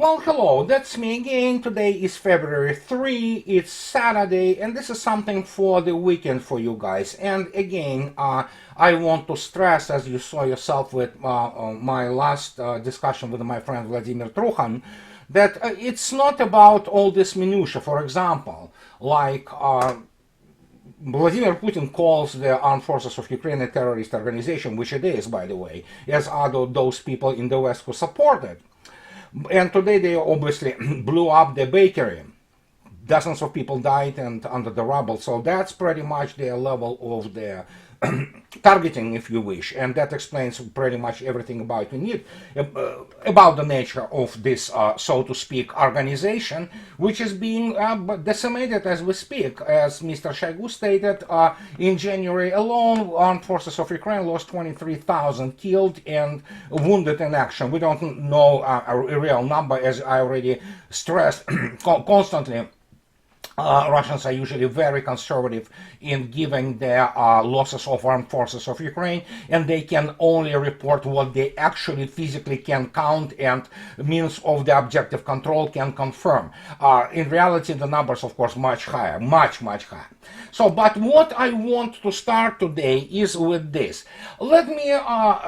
Well, hello, that's me again. Today is February 3, it's Saturday, and this is something for the weekend for you guys. And again, I want to stress, as you saw yourself with my last discussion with my friend Vladimir Truhan, that it's not about all this minutiae. For example, like Vladimir Putin calls the armed forces of Ukraine a terrorist organization, which it is, by the way, as are those people in the West who support it. And today they obviously blew up the bakery. Dozens of people died and under the rubble. So that's pretty much the level of the targeting, if you wish. And that explains pretty much everything about you need about the nature of this, so to speak, organization, which is being decimated as we speak. As Mr. Jacques stated, in January alone, armed forces of Ukraine lost 23,000 killed and wounded in action. We don't know a real number, as I already stressed constantly. Russians are usually very conservative in giving their losses of armed forces of Ukraine, and they can only report what they actually physically can count and means of the objective control can confirm. In reality, the numbers, of course, much higher, much higher. So, but what I want to start today is with this. Let me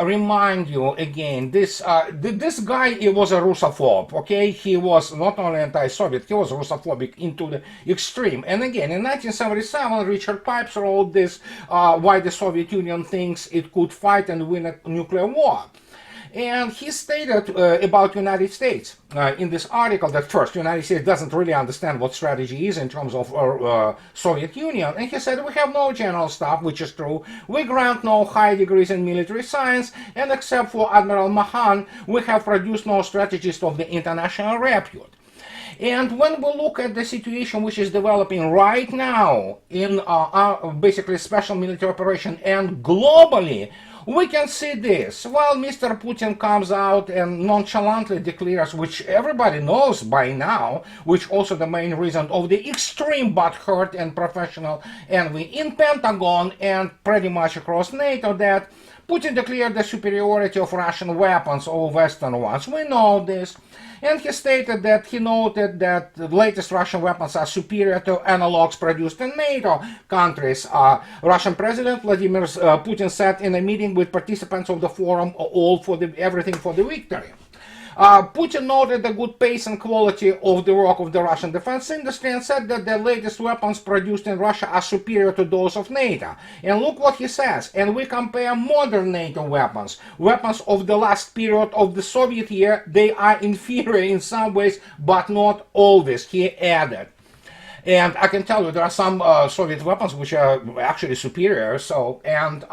remind you again, this guy, he was a Russophobe, okay? He was not only anti-Soviet, he was Russophobic into the extreme. And again, in 1977, Richard Pipes wrote this, why the Soviet Union thinks it could fight and win a nuclear war. And he stated about United States in this article that first, United States doesn't really understand what strategy is in terms of Soviet Union. And he said, we have no general staff, which is true. We grant no high degrees in military science. And except for Admiral Mahan, we have produced no strategist of the international repute. And when we look at the situation which is developing right now in basically special military operation and globally, we can see this. Well, Mr. Putin comes out and nonchalantly declares, which everybody knows by now, which also the main reason of the extreme butthurt and professional envy in Pentagon and pretty much across NATO, that Putin declared the superiority of Russian weapons over Western ones. We know this. And he stated that he noted that the latest Russian weapons are superior to analogs produced in NATO countries. Russian President Vladimir Putin said in a meeting with participants of the forum, all for everything for the victory. Putin noted the good pace and quality of the work of the Russian defense industry and said that the latest weapons produced in Russia are superior to those of NATO. And look what he says. And we compare modern NATO weapons, weapons of the last period of the Soviet era, they are inferior in some ways, but not always, he added. And I can tell you there are some Soviet weapons which are actually superior. So, and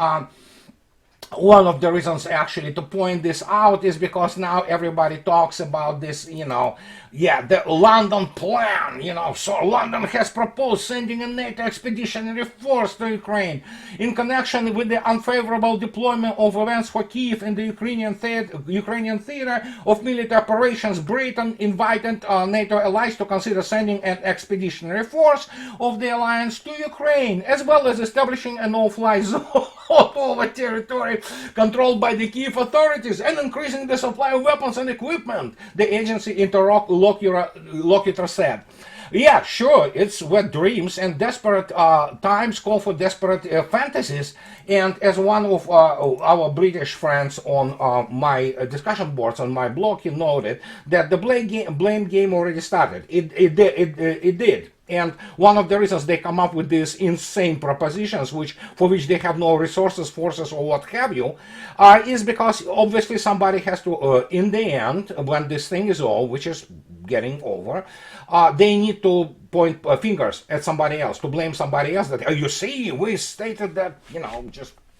one of the reasons actually to point this out is because now everybody talks about this, the London plan, so London has proposed sending a NATO expeditionary force to Ukraine in connection with the unfavorable deployment of events for Kyiv in the Ukrainian theater of military operations. Britain invited NATO allies to consider sending an expeditionary force of the alliance to Ukraine, as well as establishing a no-fly zone over territory controlled by the Kyiv authorities and increasing the supply of weapons and equipment, the agency interlocutor said. Yeah, sure, it's wet dreams and desperate times call for desperate fantasies. And as one of our British friends on my discussion boards on my blog, he noted that the blame game already started. It did. And one of the reasons they come up with these insane propositions, for which they have no resources, forces, or what have you, is because obviously somebody has to, in the end, when this thing is all, which is getting over, they need to point fingers at somebody else, to blame somebody else. That, you see, we stated that,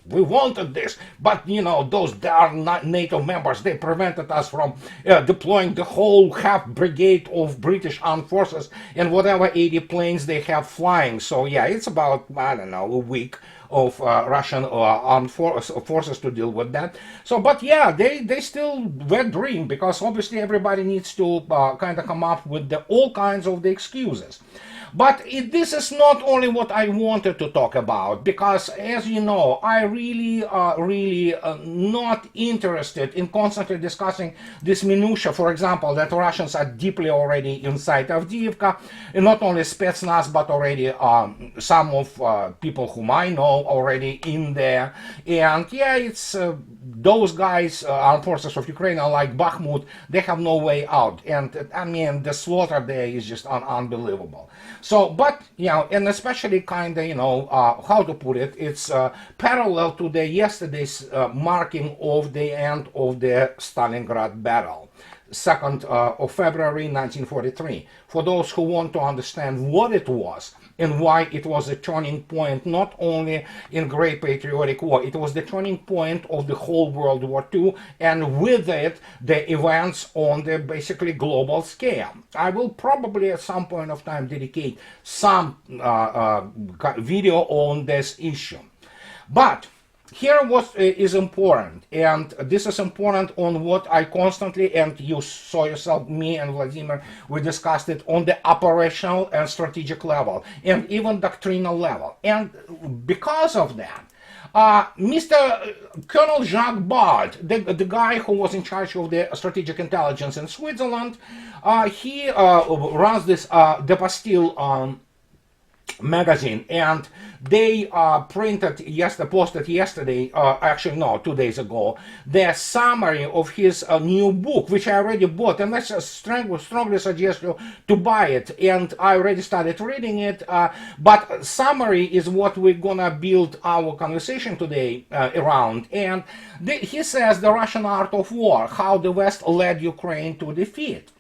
we wanted this, but those darn NATO members, they prevented us from deploying the whole half brigade of British armed forces and whatever 80 planes they have flying. So yeah, it's about, I don't know, a week of Russian armed forces to deal with that. So, but yeah, they still wet dream, because obviously everybody needs to kind of come up with all kinds of the excuses. But this is not only what I wanted to talk about, because as you know, I really not interested in constantly discussing this minutia. For example, that Russians are deeply already inside Avdiivka, and not only Spetsnaz, but already some of people whom I know already in there. And yeah, it's those guys, armed forces of Ukraine, are like Bakhmut. They have no way out, and I mean the slaughter there is just unbelievable. So, but and especially kind of how to put it, it's parallel to the yesterday's marking of the end of the Stalingrad battle, 2nd of February 1943. For those who want to understand what it was and why it was a turning point, not only in Great Patriotic War, it was the turning point of the whole World War II, and with it, the events on the basically global scale. I will probably at some point of time dedicate some video on this issue. But here what is important, and this is important on what I constantly, and you saw yourself, me and Vladimir, we discussed it on the operational and strategic level, and even doctrinal level. And because of that, Mr. Colonel Jacques Baud, the guy who was in charge of the strategic intelligence in Switzerland, he runs this De Bastille magazine, and they posted yesterday, actually no, 2 days ago, the summary of his new book, which I already bought, and I strongly suggest you to buy it, and I already started reading it, but summary is what we're gonna build our conversation today around. And he says the Russian art of war, how the West led Ukraine to defeat.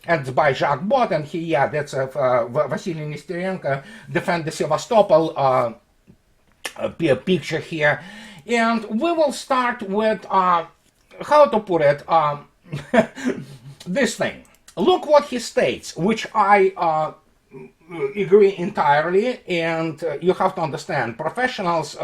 And it's by Jacques Baud, and that's Vasily Nesterenko defend the Sevastopol picture here. And we will start with, how to put it, this thing. Look what he states, which I agree entirely, and you have to understand, professionals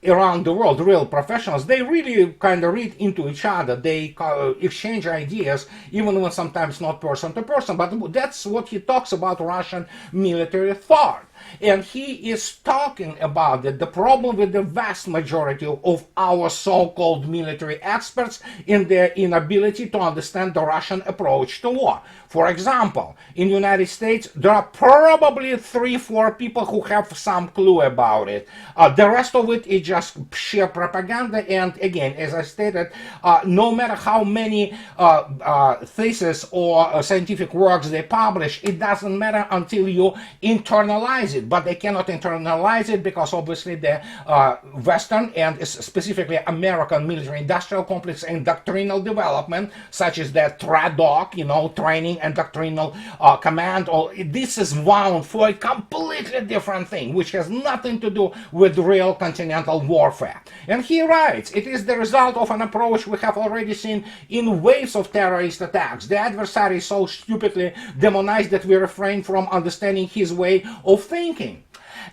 around the world, real professionals, they really kind of read into each other. They exchange ideas, even when sometimes not person to person. But that's what he talks about Russian military thought. And he is talking about that the problem with the vast majority of our so-called military experts in their inability to understand the Russian approach to war. For example, in the United States, there are probably 3-4 people who have some clue about it. The rest of it is just sheer propaganda. And again, as I stated, no matter how many theses or scientific works they publish, it doesn't matter until you internalize it. But they cannot internalize it because obviously the Western and specifically American military-industrial complex and doctrinal development, such as the TRADOC, training and doctrinal command, this is wound for a completely different thing, which has nothing to do with real continental warfare. And he writes, it is the result of an approach we have already seen in waves of terrorist attacks. The adversary is so stupidly demonized that we refrain from understanding his way of thinking.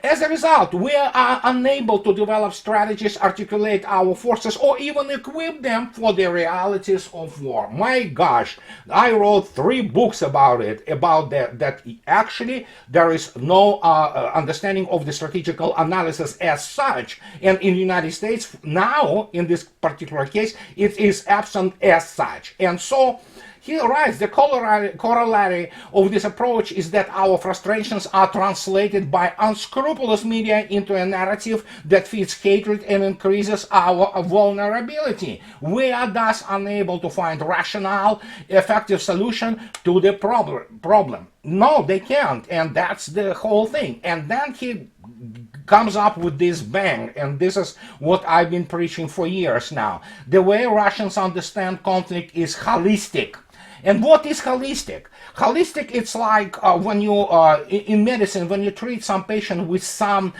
As a result, we are unable to develop strategies, articulate our forces, or even equip them for the realities of war. My gosh, I wrote 3 books about it, about that actually there is no understanding of the strategical analysis as such. And in the United States, now, in this particular case, it is absent as such. And so, he writes, the corollary of this approach is that our frustrations are translated by unscrupulous media into a narrative that feeds hatred and increases our vulnerability. We are thus unable to find rational, effective solution to the problem. No, they can't, and that's the whole thing. And then he comes up with this bang, and this is what I've been preaching for years now. The way Russians understand conflict is holistic. And what is holistic? Holistic, it's like when you, in medicine, when you treat some patient with some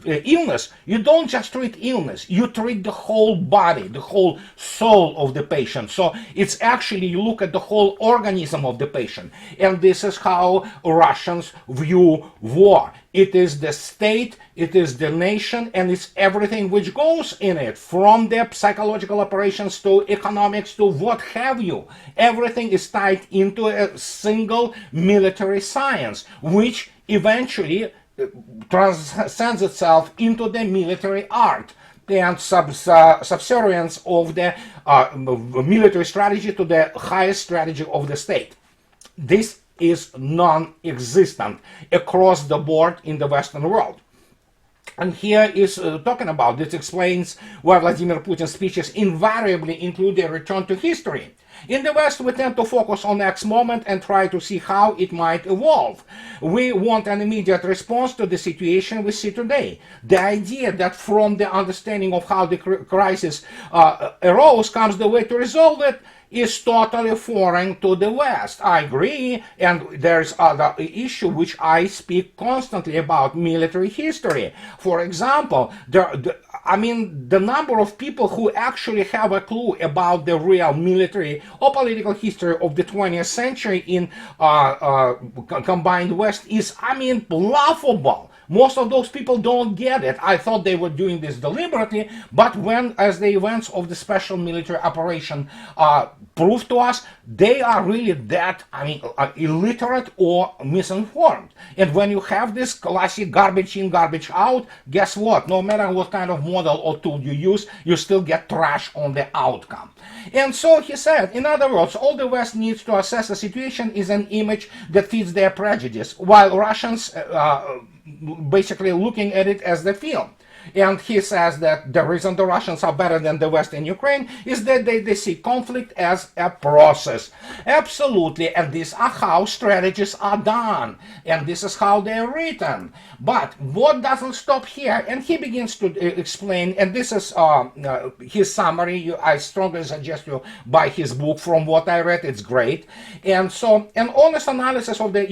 illness, you don't just treat illness, you treat the whole body, the whole soul of the patient. So it's actually, you look at the whole organism of the patient. And this is how Russians view war. It is the state, it is the nation, and it's everything which goes in it, from the psychological operations to economics to what have you. Everything is tied into a single military science, which eventually transcends itself into the military art and subservience of the military strategy to the highest strategy of the state. This is non-existent across the board in the Western world. And here is talking about this explains why Vladimir Putin's speeches invariably include a return to history. In the West, we tend to focus on next moment and try to see how it might evolve. We want an immediate response to the situation we see today. The idea that from the understanding of how the crisis arose comes the way to resolve it is totally foreign to the West. I agree, and there's other issue which I speak constantly about: military history. For example, the number of people who actually have a clue about the real military or political history of the 20th century in combined West is, laughable. Most of those people don't get it. I thought they were doing this deliberately, but when, as the events of the special military operation prove to us, they are really that, illiterate or misinformed. And when you have this classic garbage in, garbage out, guess what? No matter what kind of model or tool you use, you still get trash on the outcome. And so he said, in other words, all the West needs to assess the situation is an image that fits their prejudice, while Russians basically looking at it as the film. And he says that the reason the Russians are better than the West in Ukraine is that they see conflict as a process. Absolutely, and these are how strategies are done, and this is how they're written. But what doesn't stop here, and he begins to explain, and this is his summary. I strongly suggest you buy his book. From what I read, it's great. And so an honest analysis of the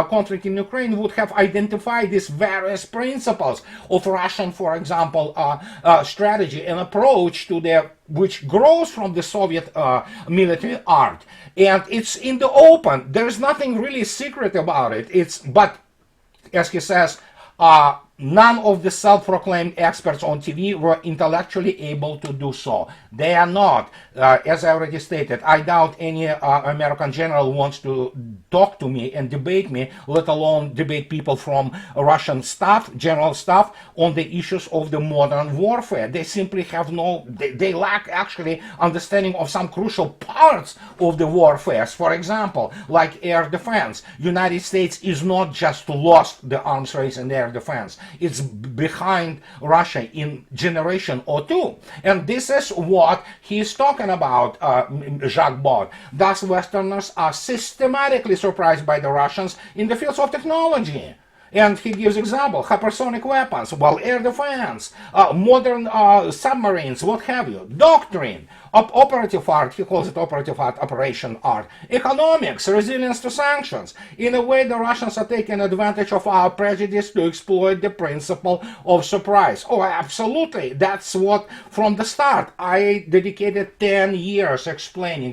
conflict in Ukraine would have identified these various principles of Russian, for example, strategy and approach to the which grows from the Soviet military art, and it's in the open. There's nothing really secret about it. But as he says, none of the self-proclaimed experts on TV were intellectually able to do so. They are not. As I already stated, I doubt any American general wants to talk to me and debate me, let alone debate people from Russian staff, general staff, on the issues of the modern warfare. They simply have they lack actually understanding of some crucial parts of the warfare. For example, like air defense. United States is not just lost the arms race in air defense. It's behind Russia in generation or two. And this is what he's talking about, Jacques Baud. Thus, Westerners are systematically surprised by the Russians in the fields of technology. And he gives example: hypersonic weapons, well, air defense, modern submarines, what have you, doctrine, operative art, he calls it operative art, operation art, economics, resilience to sanctions. In a way, the Russians are taking advantage of our prejudice to exploit the principle of surprise. Oh, absolutely. That's what, from the start, I dedicated 10 years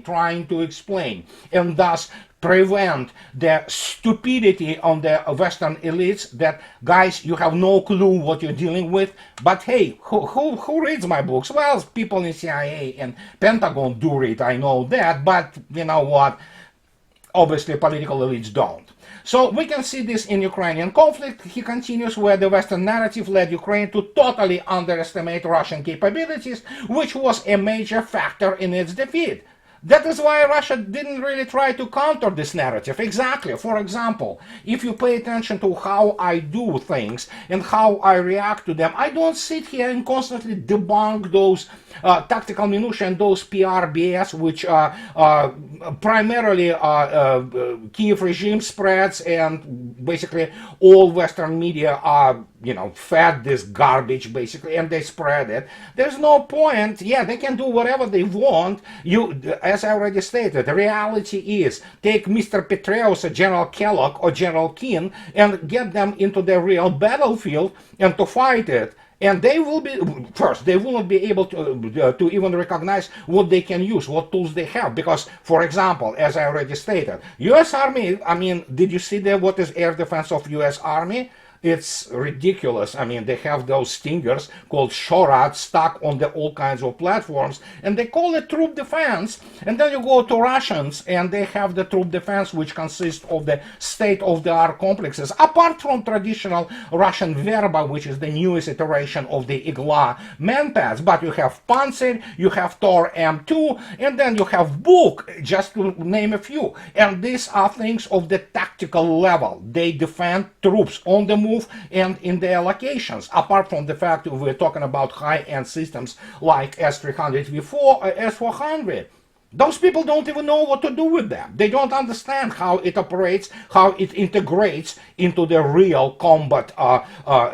trying to explain, and thus prevent the stupidity on the Western elites that, guys, you have no clue what you're dealing with. But hey, who reads my books? Well, people in CIA and Pentagon do read, I know that, but you know what? Obviously, political elites don't. So we can see this in Ukrainian conflict. He continues, where the Western narrative led Ukraine to totally underestimate Russian capabilities, which was a major factor in its defeat. That is why Russia didn't really try to counter this narrative. Exactly. For example, if you pay attention to how I do things and how I react to them, I don't sit here and constantly debunk those tactical minutiae and those PR BS, which primarily Kiev regime spreads, and basically all Western media are, fed this garbage, basically, and they spread it. There's no point. Yeah, they can do whatever they want. As I already stated, the reality is, take Mr. Petraeus, or General Kellogg, or General Keane, and get them into the real battlefield and to fight it. And they will be, first, they will not be able to even recognize what they can use, what tools they have. Because, for example, as I already stated, U.S. Army, did you see what is air defense of U.S. Army? It's ridiculous. I mean, they have those stingers called Shorad stuck on all kinds of platforms, and they call it troop defense. And then you go to Russians, and they have the troop defense, which consists of the state-of-the-art complexes, apart from traditional Russian Verba, which is the newest iteration of the Igla manpads. But you have Panzer, you have Tor M2, and then you have Buk, just to name a few. And these are things of the tactical level. They defend troops on the move and in their locations, apart from the fact that we're talking about high-end systems like S300V4 or S400. Those people don't even know what to do with them. They don't understand how it operates, how it integrates into the real combat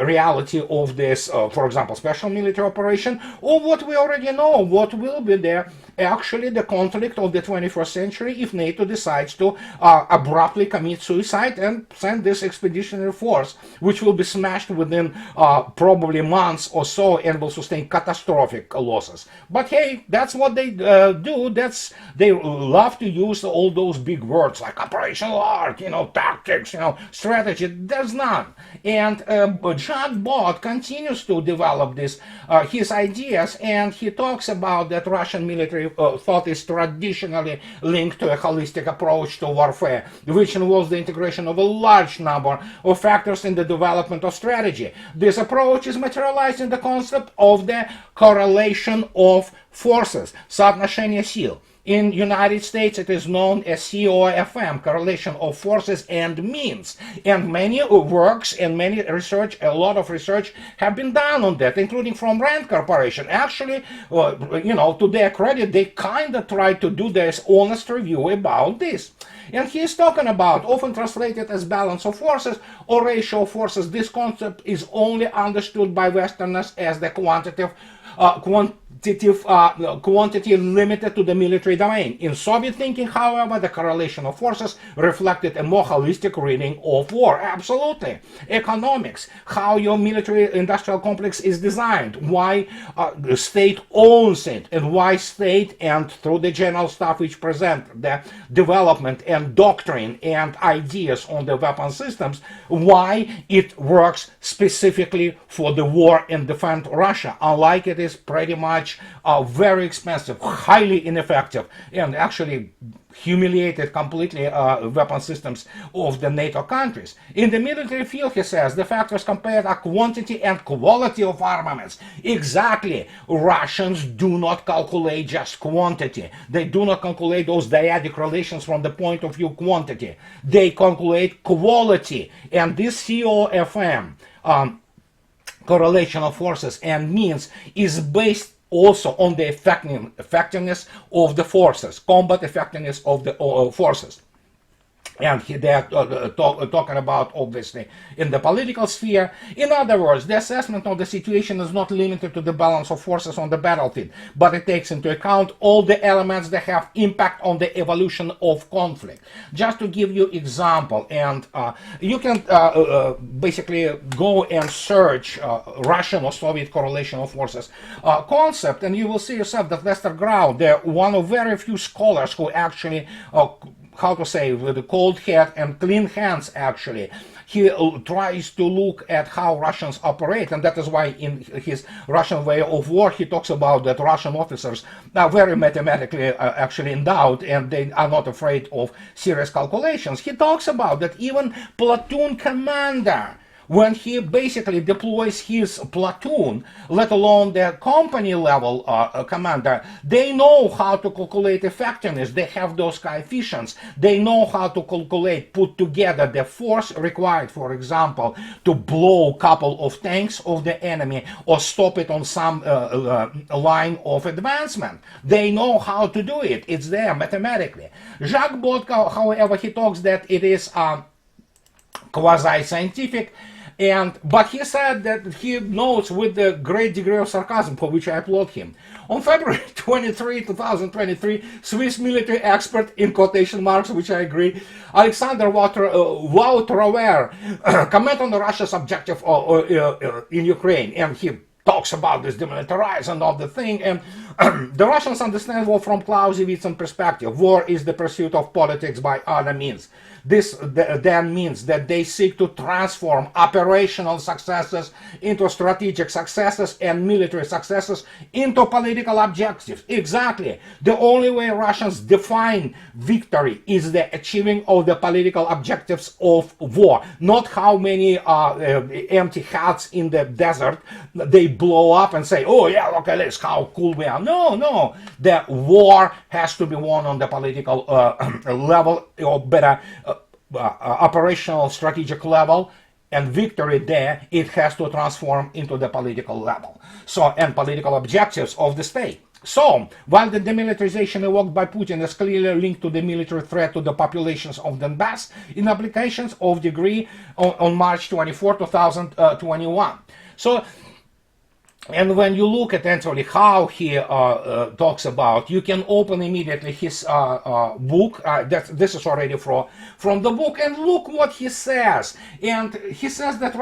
reality of this, for example, special military operation, or what we already know, what will be there, actually the conflict of the 21st century if NATO decides to abruptly commit suicide and send this expeditionary force, which will be smashed within probably months or so and will sustain catastrophic losses. But hey, that's what they do. They love to use all those big words like operational art, tactics, strategy. There's none. And Jacques Baud continues to develop his ideas, and he talks about that Russian military thought is traditionally linked to a holistic approach to warfare, which involves the integration of a large number of factors in the development of strategy. This approach is materialized in the concept of the correlation of forces, соотношение сил. In United States, it is known as COFM, correlation of forces and means. And many works and many research, a lot of research have been done on that, including from Rand Corporation. Actually, to their credit, they kind of tried to do this honest review about this. And he's talking about, often translated as balance of forces or ratio of forces. This concept is only understood by Westerners as the quantity limited to the military domain. In Soviet thinking, however, the correlation of forces reflected a more holistic reading of war. Absolutely. Economics, how your military industrial complex is designed, why the state owns it, and why state and through the general staff which present the development and doctrine and ideas on the weapon systems, why it works specifically for the war and defend Russia, unlike it is pretty much very expensive, highly ineffective, and actually humiliated completely weapon systems of the NATO countries. In the military field, he says, the factors compared are quantity and quality of armaments. Exactly. Russians do not calculate just quantity. They do not calculate those dyadic relations from the point of view quantity. They calculate quality. And this COFM, correlation of forces and means, is based also on the effectiveness of the forces, combat effectiveness of the forces. And they're talking about, obviously, in the political sphere. In other words, the assessment of the situation is not limited to the balance of forces on the battlefield, but it takes into account all the elements that have impact on the evolution of conflict. Just to give you example, and you can basically go and search Russian or Soviet correlation of forces concept, and you will see yourself that Lester Grau, they're one of very few scholars who actually how to say, with a cold head and clean hands, actually. He tries to look at how Russians operate, and that is why in his Russian way of war, he talks about that Russian officers are very mathematically actually endowed, and they are not afraid of serious calculations. He talks about that even platoon commander, when he basically deploys his platoon, let alone the company level commander, they know how to calculate effectiveness. They have those coefficients. They know how to calculate, put together the force required, for example, to blow a couple of tanks of the enemy or stop it on some line of advancement. They know how to do it. It's there mathematically. Jacques Baud, however, he talks that it is quasi-scientific, but he said that he notes with a great degree of sarcasm, for which I applaud him. On February 23, 2023, Swiss military expert, in quotation marks, which I agree, Alexander Woutrower, comment on Russia's objective in Ukraine, and he talks about this demilitarized and all the thing, and The Russians understand war from Clausewitz's perspective. War is the pursuit of politics by other means. This then means that they seek to transform operational successes into strategic successes and military successes into political objectives. Exactly. The only way Russians define victory is the achieving of the political objectives of war, not how many empty huts in the desert they blow up and say, oh yeah, look at this, how cool we are. No, no. The war has to be won on the political level, or better, operational strategic level, and victory there, it has to transform into the political level. So, and political objectives of the state. So, while the demilitarization evoked by Putin is clearly linked to the military threat to the populations of Donbass, in applications of degree on March 24, 2021. So, and when you look at actually how he talks about, you can open immediately his book. This is already from the book, and look what he says. And he says that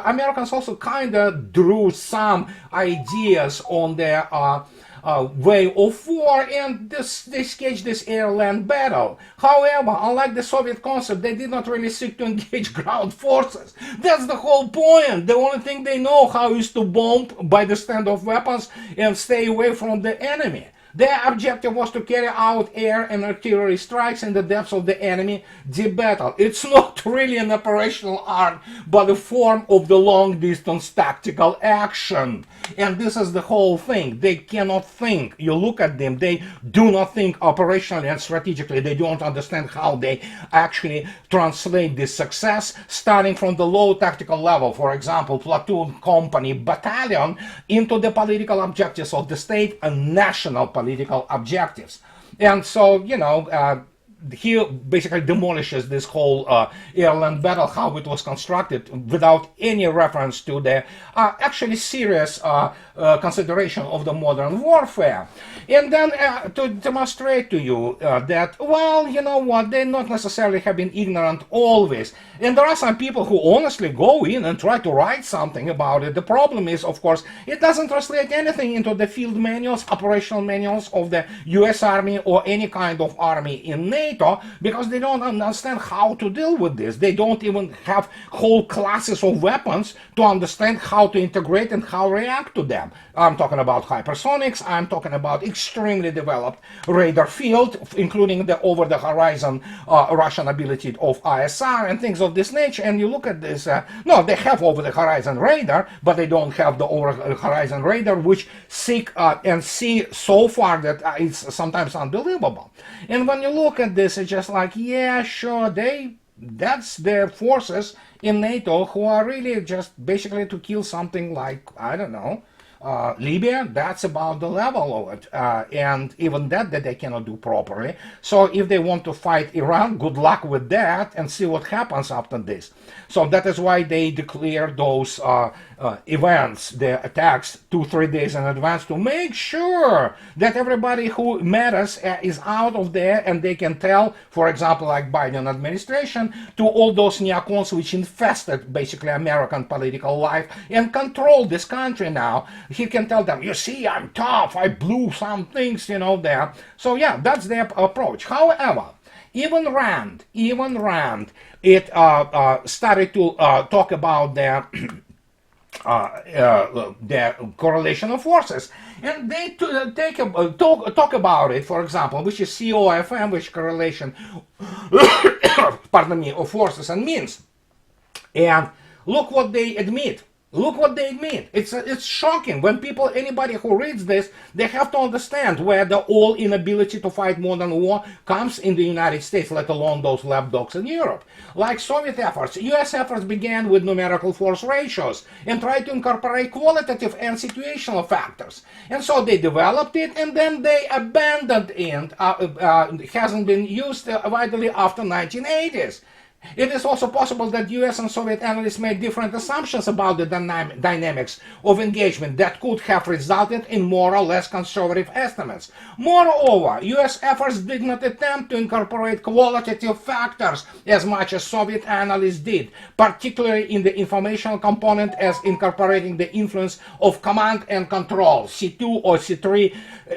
Americans also kind of drew some ideas on their way of war, and they sketched this air-land battle. However, unlike the Soviet concept, they did not really seek to engage ground forces. That's the whole point. The only thing they know how is to bomb by the standoff weapons and stay away from the enemy. Their objective was to carry out air and artillery strikes in the depths of the enemy deep battle. It's not really an operational art, but a form of the long-distance tactical action. And this is the whole thing. They cannot think. You look at them, they do not think operationally and strategically. They don't understand how they actually translate this success, starting from the low tactical level, for example, platoon, company, battalion, into the political objectives of the state and national political objectives. And so, you know, he basically demolishes this whole airland battle, how it was constructed, without any reference to the actually serious consideration of the modern warfare. And then to demonstrate to you that, well, you know what, they not necessarily have been ignorant always. And there are some people who honestly go in and try to write something about it. The problem is, of course, it doesn't translate anything into the field manuals, operational manuals of the US Army or any kind of army in NATO, because they don't understand how to deal with this. They don't even have whole classes of weapons to understand how to integrate and how to react to them. I'm talking about hypersonics, I'm talking about extremely developed radar field, including the over-the-horizon Russian ability of ISR and things of this nature. And you look at this, no, they have over-the-horizon radar, but they don't have the over-the-horizon radar, which seek and see so far that it's sometimes unbelievable. And when you look at this, it's just like, yeah, sure, that's their forces in NATO who are really just basically to kill something like, I don't know, Libya. That's about the level of it, and even that they cannot do properly. So if they want to fight Iran, good luck with that, and see what happens after this. So that is why they declare those events, the attacks, 2-3 days in advance, to make sure that everybody who matters is out of there, and they can tell, for example, like Biden administration, to all those neocons which infested basically American political life and control this country now. He can tell them, you see, I'm tough, I blew some things, you know, there. So yeah, that's their approach. However, even Rand, it started to talk about the correlation of forces, and they talk about it. For example, which is COFM, which correlation, pardon me, of forces and means. And look what they admit. Look what they admit. It's shocking when anybody who reads this, they have to understand where the all inability to fight modern war comes in the United States, let alone those lapdogs in Europe. Like Soviet efforts, US efforts began with numerical force ratios and tried to incorporate qualitative and situational factors. And so they developed it, and then they abandoned it. It hasn't been used widely after 1980s. It is also possible that US and Soviet analysts made different assumptions about the dynamics of engagement that could have resulted in more or less conservative estimates. Moreover, US efforts did not attempt to incorporate qualitative factors as much as Soviet analysts did, particularly in the informational component as incorporating the influence of command and control, C2 or C3,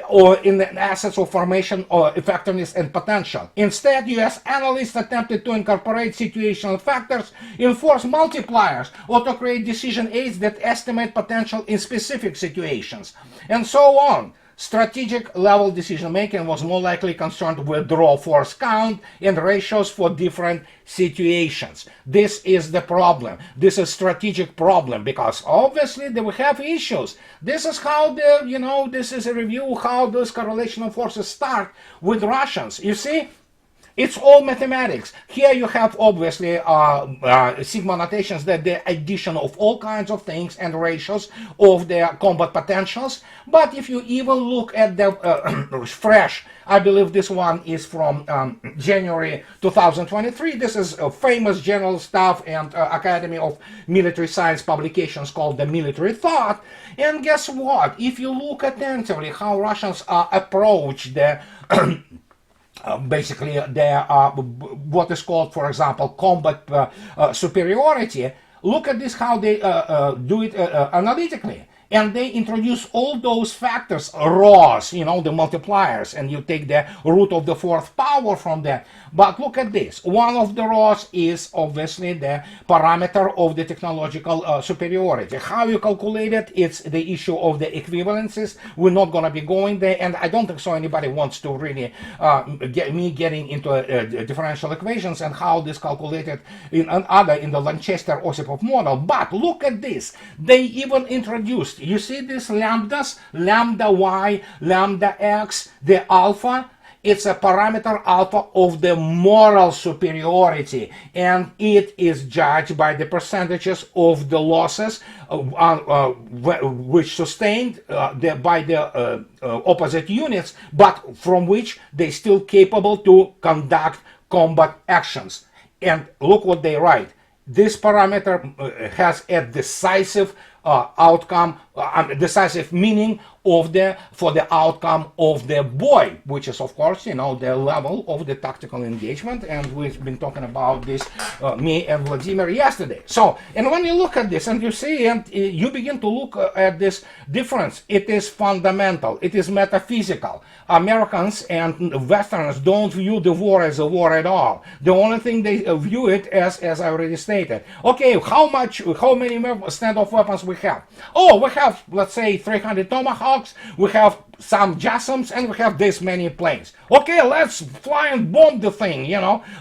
or in the assets of formation or effectiveness and potential. Instead, US analysts attempted to incorporate situational factors in force multipliers or to create decision aids that estimate potential in specific situations, and so on. Strategic level decision making was more likely concerned with raw force count and ratios for different situations. This is the problem. This is strategic problem because obviously they will have issues. This is how this is a review how those correlational forces start with Russians. You see, it's all mathematics. Here you have obviously sigma notations, that the addition of all kinds of things and ratios of their combat potentials. But if you even look at the fresh, I believe this one is from January 2023. This is a famous General Staff and Academy of Military Science publications called The Military Thought. And guess what? If you look attentively how Russians approach the basically their what is called, for example, combat superiority. Look at this, how they do it analytically. And they introduce all those factors, raws, the multipliers, and you take the root of the fourth power from that. But look at this. One of the raws is obviously the parameter of the technological superiority. How you calculate it, it's the issue of the equivalences. We're not going to be going there, and I don't think so anybody wants to really get me getting into differential equations and how this calculated in the Lanchester-Osipov model. But look at this. They even introduced, you see these lambdas, lambda y, lambda x, the alpha. It's a parameter alpha of the moral superiority, and it is judged by the percentages of the losses which sustained by the opposite units, but from which they still capable to conduct combat actions. And look what they write. This parameter has a decisive outcome, decisive meaning for the outcome of the boy, which is of course the level of the tactical engagement, and we've been talking about this me and Vladimir yesterday. So, and when you look at this and you see and you begin to look at this difference, it is fundamental, it is metaphysical. Americans and Westerners don't view the war as a war at all. The only thing they view it as I already stated. Okay, how many standoff weapons we have? Oh, we have, let's say, 300 Tomahawks, we have some JASSMs, and we have this many planes. Okay, let's fly and bomb the thing,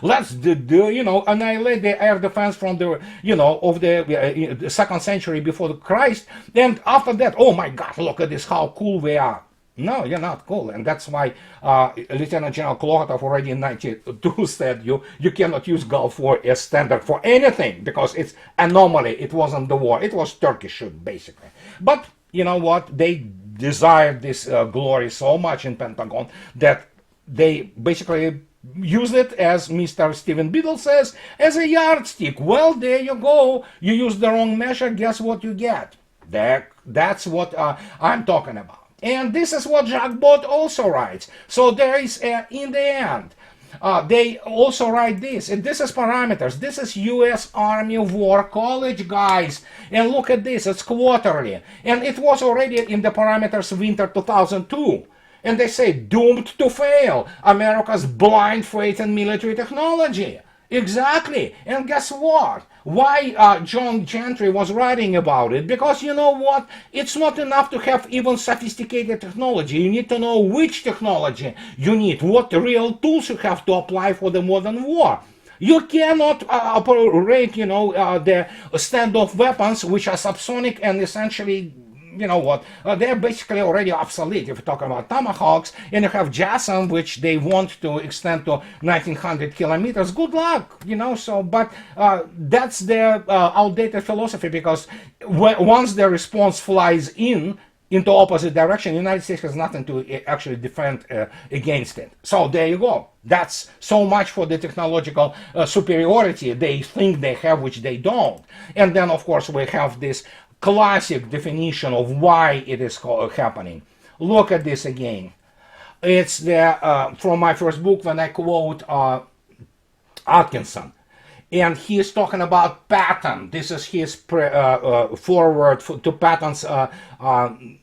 let's annihilate the air defense from the of the 2nd century before Christ. And after that, oh my God, look at this, how cool we are. No, you're not cool, and that's why Lieutenant General Kolotov already in 1992 said you cannot use Gulf War as standard for anything because it's anomaly. It wasn't the war; it was Turkish shoot basically. But you know what? They desired this glory so much in Pentagon that they basically use it, as Mr. Stephen Biddle says, as a yardstick. Well, there you go. You use the wrong measure. Guess what you get? That's what I'm talking about. And this is what Jacques Baud also writes. So there is, in the end, they also write this. And this is parameters. This is U.S. Army War College, guys. And look at this. It's quarterly. And it was already in the parameters winter 2002. And they say, doomed to fail. America's blind faith in military technology. Exactly. And guess what? Why John Gentry was writing about it? Because you know what? It's not enough to have even sophisticated technology. You need to know which technology you need, what real tools you have to apply for the modern war. You cannot operate, the standoff weapons, which are subsonic and essentially, they're basically already obsolete. If you talk about Tomahawks, and you have JASSM, which they want to extend to 1900 kilometers. Good luck, but that's their outdated philosophy, because once the response flies in, into opposite direction, the United States has nothing to actually defend against it. So there you go. That's so much for the technological superiority they think they have, which they don't. And then, of course, we have this classic definition of why it is happening. Look at this again. It's the from my first book when I quote Atkinson. And he is talking about Patton. This is his foreword to Patton's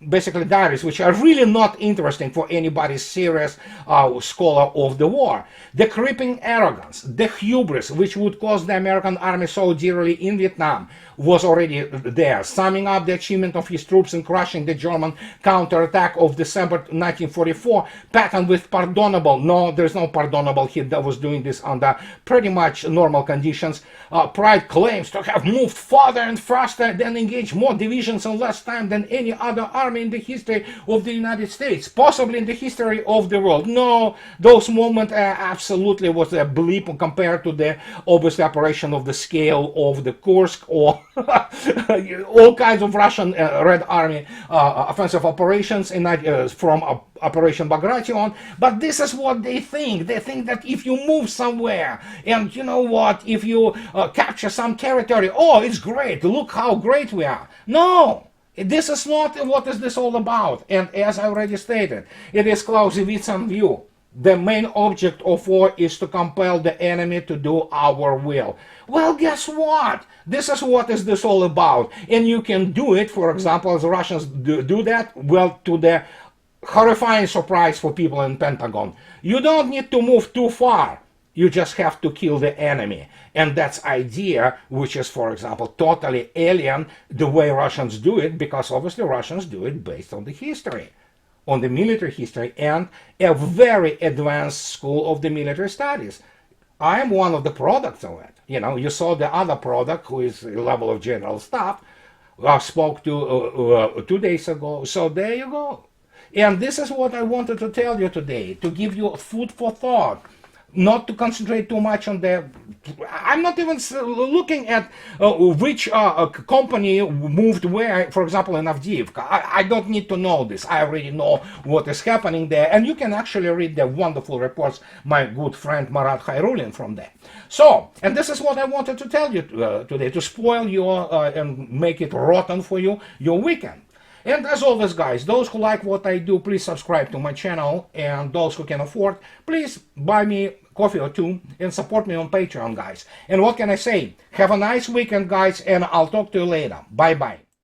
basically diaries, which are really not interesting for anybody serious scholar of the war. The creeping arrogance, the hubris, which would cost the American army so dearly in Vietnam, was already there. Summing up the achievement of his troops in crushing the German counterattack of December 1944, Patton with pardonable, no, there's no pardonable, he was doing this under pretty much normal conditions, pride claims to have moved farther and faster than engaged more divisions in less time than any other army in the history of the United States, possibly in the history of the world. No, those moments absolutely was a blip compared to the obvious operation of the scale of the Kursk or all kinds of Russian Red Army offensive operations in, from Operation Bagration. But this is what they think. They think that if you move somewhere and you know what, if you capture some territory, oh, it's great. Look how great we are. No. This is not what is this all about. And as I already stated, it is Clausewitz's view. The main object of war is to compel the enemy to do our will. Well, guess what? This is what is this all about. And you can do it, for example, as the Russians do that, well, to the horrifying surprise for people in Pentagon. You don't need to move too far. You just have to kill the enemy. And that's idea, which is, for example, totally alien the way Russians do it, because obviously Russians do it based on the history, on the military history, and a very advanced school of the military studies. I am one of the products of it. You know, you saw the other product, who is a level of general staff, spoke to 2 days ago. So there you go. And this is what I wanted to tell you today, to give you food for thought. Not to concentrate too much on the... I'm not even looking at which company moved where, for example, in Avdiivka. I don't need to know this. I already know what is happening there. And you can actually read the wonderful reports, my good friend Marat Khairulin from there. So, and this is what I wanted to tell you today, to spoil your and make it rotten for you, your weekend. And as always, guys, those who like what I do, please subscribe to my channel. And those who can afford, please buy me coffee or two and support me on Patreon, guys. And what can I say? Have a nice weekend, guys, and I'll talk to you later. Bye-bye.